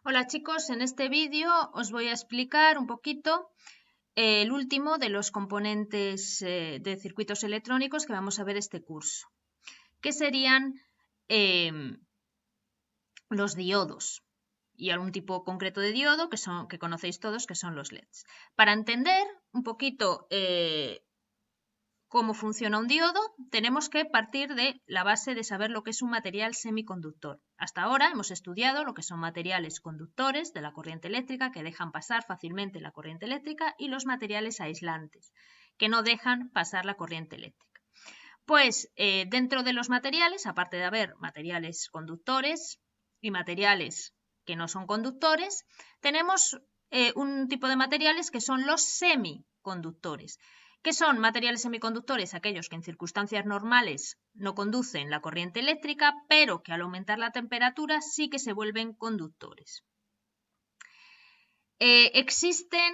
Hola chicos, en este vídeo os voy a explicar un poquito el último de los componentes de circuitos electrónicos que vamos a ver este curso, que serían los diodos y algún tipo concreto de diodo que conocéis todos, que son los LEDs. Para entender un poquito cómo funciona un diodo, tenemos que partir de la base de saber lo que es un material semiconductor. Hasta ahora hemos estudiado lo que son materiales conductores de la corriente eléctrica que dejan pasar fácilmente la corriente eléctrica y los materiales aislantes que no dejan pasar la corriente eléctrica. Pues dentro de los materiales, aparte de haber materiales conductores y materiales que no son conductores, tenemos un tipo de materiales que son los semiconductores. ¿Qué son materiales semiconductores? Aquellos que en circunstancias normales no conducen la corriente eléctrica, pero que al aumentar la temperatura sí que se vuelven conductores. Existen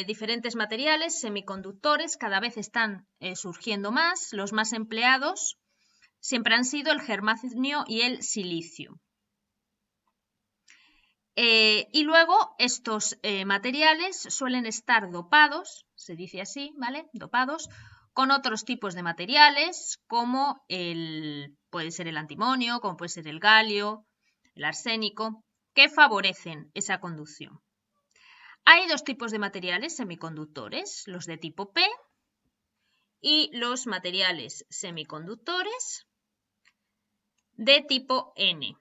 diferentes materiales semiconductores, cada vez están surgiendo más. Los más empleados siempre han sido el germanio y el silicio. Y luego estos materiales suelen estar dopados, se dice así, ¿vale? Dopados con otros tipos de materiales como puede ser el antimonio, como puede ser el galio, el arsénico, que favorecen esa conducción. Hay dos tipos de materiales semiconductores, los de tipo P y los materiales semiconductores de tipo N.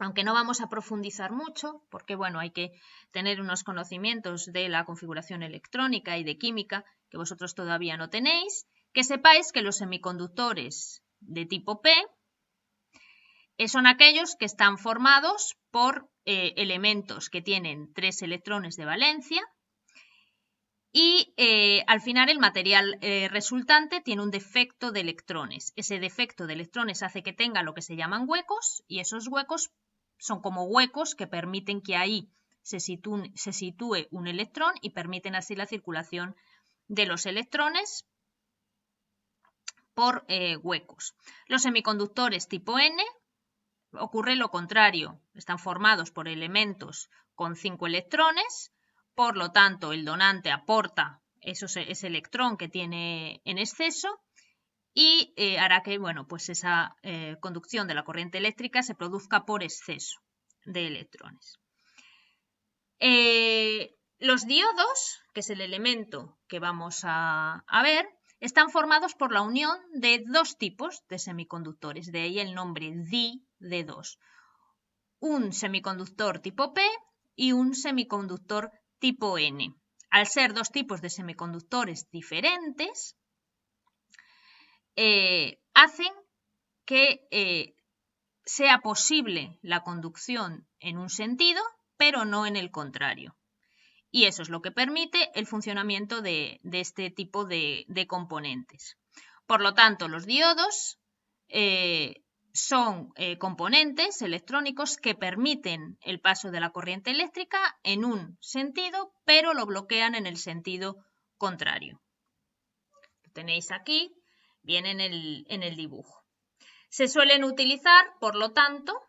Aunque no vamos a profundizar mucho, porque bueno, hay que tener unos conocimientos de la configuración electrónica y de química que vosotros todavía no tenéis, que sepáis que los semiconductores de tipo P son aquellos que están formados por elementos que tienen 3 electrones de valencia y al final el material resultante tiene un defecto de electrones. Ese defecto de electrones hace que tenga lo que se llaman huecos y esos huecos son como huecos que permiten que ahí se sitúe un electrón y permiten así la circulación de los electrones por huecos. Los semiconductores tipo N ocurre lo contrario, están formados por elementos con 5 electrones, por lo tanto el donante aporta ese electrón que tiene en exceso y hará que bueno, pues esa conducción de la corriente eléctrica se produzca por exceso de electrones. Los diodos, que es el elemento que vamos a ver, están formados por la unión de dos tipos de semiconductores, de ahí el nombre di de dos. Un semiconductor tipo P y un semiconductor tipo N. Al ser dos tipos de semiconductores diferentes, hacen que sea posible la conducción en un sentido, pero no en el contrario. Y eso es lo que permite el funcionamiento de este tipo de componentes. Por lo tanto, los diodos son componentes electrónicos que permiten el paso de la corriente eléctrica en un sentido, pero lo bloquean en el sentido contrario. Lo tenéis aquí, viene en el dibujo. Se suelen utilizar, por lo tanto,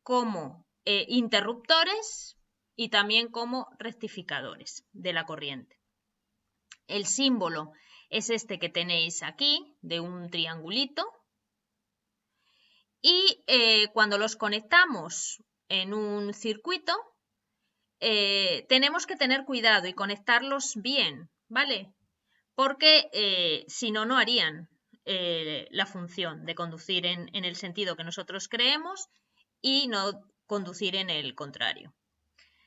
como interruptores y también como rectificadores de la corriente. El símbolo es este que tenéis aquí, de un triangulito. Y cuando los conectamos en un circuito, tenemos que tener cuidado y conectarlos bien, ¿vale? Porque si no, no harían la función de conducir en el sentido que nosotros creemos y no conducir en el contrario.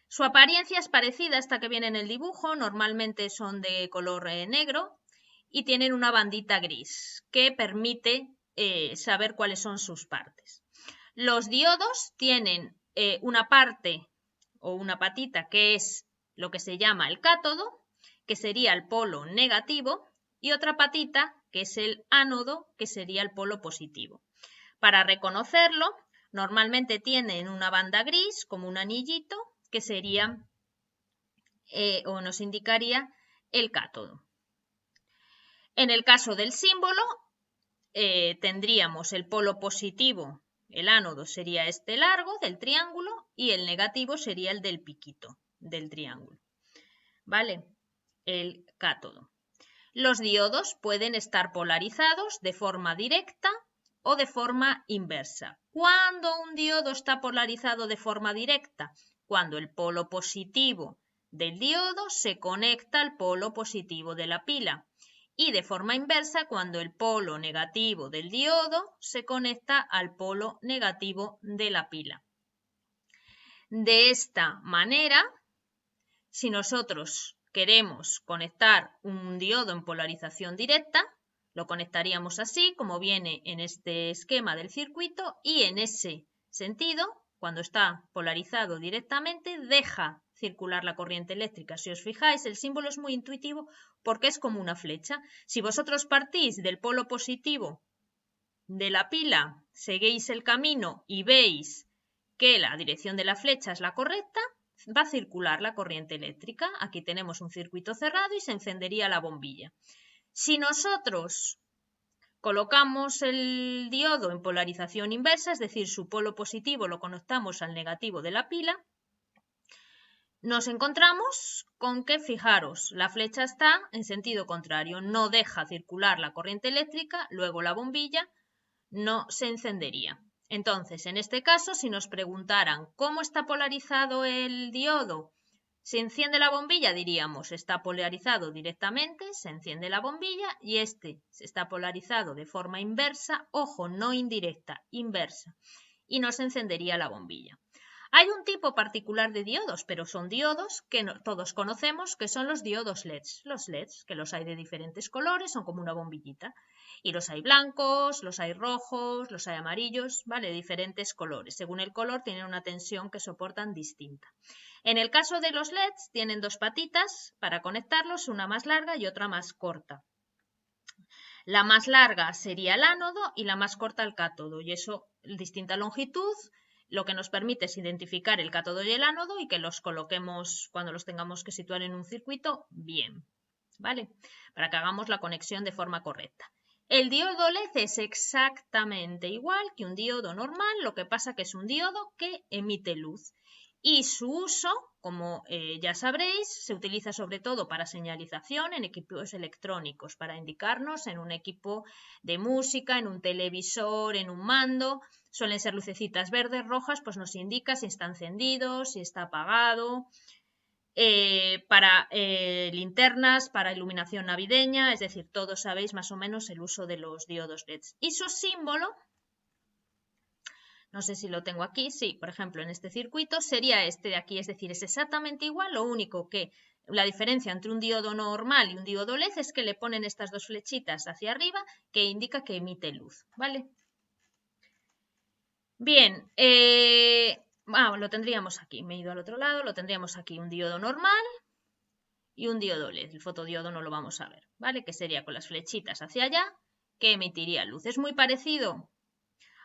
Su apariencia es parecida a esta que viene en el dibujo, normalmente son de color negro y tienen una bandita gris que permite saber cuáles son sus partes. Los diodos tienen una parte o una patita que es lo que se llama el cátodo, que sería el polo negativo, y otra patita que es el ánodo, que sería el polo positivo. Para reconocerlo, normalmente tienen una banda gris como un anillito, que sería o nos indicaría el cátodo. En el caso del símbolo, tendríamos el polo positivo el ánodo sería este largo del triángulo y el negativo sería el del piquito del triángulo, ¿vale? El cátodo. Los diodos pueden estar polarizados de forma directa o de forma inversa. ¿Cuándo un diodo está polarizado de forma directa? Cuando el polo positivo del diodo se conecta al polo positivo de la pila. Y de forma inversa cuando el polo negativo del diodo se conecta al polo negativo de la pila. De esta manera, si nosotros queremos conectar un diodo en polarización directa, lo conectaríamos así, como viene en este esquema del circuito, y en ese sentido, cuando está polarizado directamente, deja circular la corriente eléctrica. Si os fijáis, el símbolo es muy intuitivo porque es como una flecha. Si vosotros partís del polo positivo de la pila, seguís el camino y veis que la dirección de la flecha es la correcta, va a circular la corriente eléctrica. Aquí tenemos un circuito cerrado y se encendería la bombilla. Si nosotros colocamos el diodo en polarización inversa, es decir, su polo positivo lo conectamos al negativo de la pila, nos encontramos con que, fijaros, la flecha está en sentido contrario, no deja circular la corriente eléctrica, luego la bombilla no se encendería. Entonces, en este caso, si nos preguntaran cómo está polarizado el diodo, se enciende la bombilla, diríamos, está polarizado directamente, se enciende la bombilla, y este está polarizado de forma inversa, ojo, no indirecta, inversa, y no se encendería la bombilla. Hay un tipo particular de diodos, pero son diodos que todos conocemos, que son los diodos LEDs. Los LEDs, que los hay de diferentes colores, son como una bombillita. Y los hay blancos, los hay rojos, los hay amarillos, ¿vale? Diferentes colores. Según el color tienen una tensión que soportan distinta. En el caso de los LEDs tienen dos patitas para conectarlos, una más larga y otra más corta. La más larga sería el ánodo y la más corta el cátodo, y eso, distinta longitud, lo que nos permite es identificar el cátodo y el ánodo y que los coloquemos cuando los tengamos que situar en un circuito bien, ¿vale? Para que hagamos la conexión de forma correcta. El diodo LED es exactamente igual que un diodo normal, lo que pasa que es un diodo que emite luz. Y su uso, como ya sabréis, se utiliza sobre todo para señalización en equipos electrónicos, para indicarnos en un equipo de música, en un televisor, en un mando. Suelen ser lucecitas verdes, rojas, pues nos indica si está encendido, si está apagado. Para linternas, para iluminación navideña, es decir, todos sabéis más o menos el uso de los diodos LEDs. Y su símbolo, no sé si lo tengo aquí, sí, por ejemplo, en este circuito sería este de aquí, es decir, es exactamente igual, lo único que la diferencia entre un diodo normal y un diodo LED es que le ponen estas dos flechitas hacia arriba que indica que emite luz, ¿vale? Bien, lo tendríamos aquí, me he ido al otro lado, lo tendríamos aquí un diodo normal y un diodo LED. El fotodiodo no lo vamos a ver, ¿vale? Que sería con las flechitas hacia allá, que emitiría luz. Es muy parecido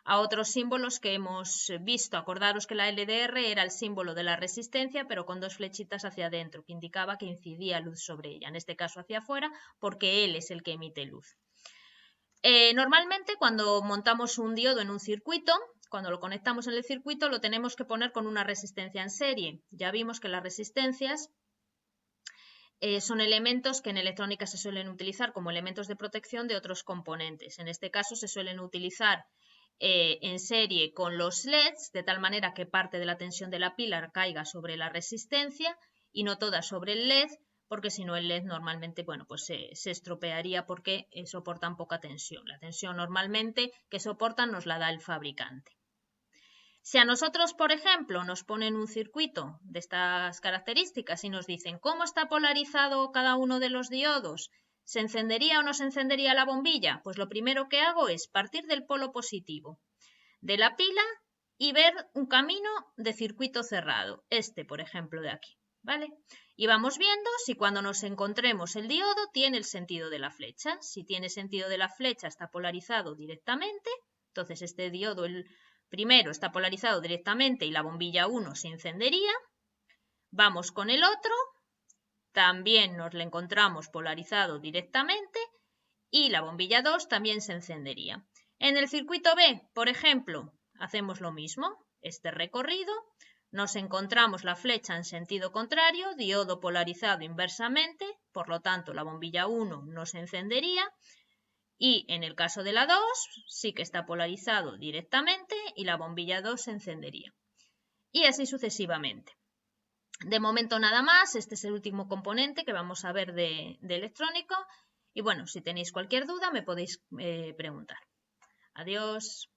a otros símbolos que hemos visto. Acordaros que la LDR era el símbolo de la resistencia, pero con dos flechitas hacia adentro, que indicaba que incidía luz sobre ella, en este caso hacia afuera, porque él es el que emite luz. Normalmente cuando montamos un diodo en un circuito, cuando lo conectamos en el circuito, lo tenemos que poner con una resistencia en serie. Ya vimos que las resistencias son elementos que en electrónica se suelen utilizar como elementos de protección de otros componentes. En este caso se suelen utilizar en serie con los LEDs, de tal manera que parte de la tensión de la pila caiga sobre la resistencia y no toda sobre el LED, porque si no el LED normalmente pues se estropearía porque soportan poca tensión. La tensión normalmente que soportan nos la da el fabricante. Si a nosotros, por ejemplo, nos ponen un circuito de estas características y nos dicen cómo está polarizado cada uno de los diodos, ¿se encendería o no se encendería la bombilla? Pues lo primero que hago es partir del polo positivo de la pila y ver un camino de circuito cerrado, este, por ejemplo, de aquí, ¿vale? Y vamos viendo si cuando nos encontremos el diodo tiene el sentido de la flecha. Si tiene sentido de la flecha, está polarizado directamente, entonces este diodo, el primero, está polarizado directamente y la bombilla 1 se encendería. Vamos con el otro, también nos lo encontramos polarizado directamente y la bombilla 2 también se encendería. En el circuito B, por ejemplo, hacemos lo mismo, este recorrido, nos encontramos la flecha en sentido contrario, diodo polarizado inversamente, por lo tanto la bombilla 1 no se encendería, y en el caso de la 2 sí que está polarizado directamente y la bombilla 2 se encendería. Y así sucesivamente. De momento nada más, este es el último componente que vamos a ver de electrónico. Y bueno, si tenéis cualquier duda me podéis preguntar. Adiós.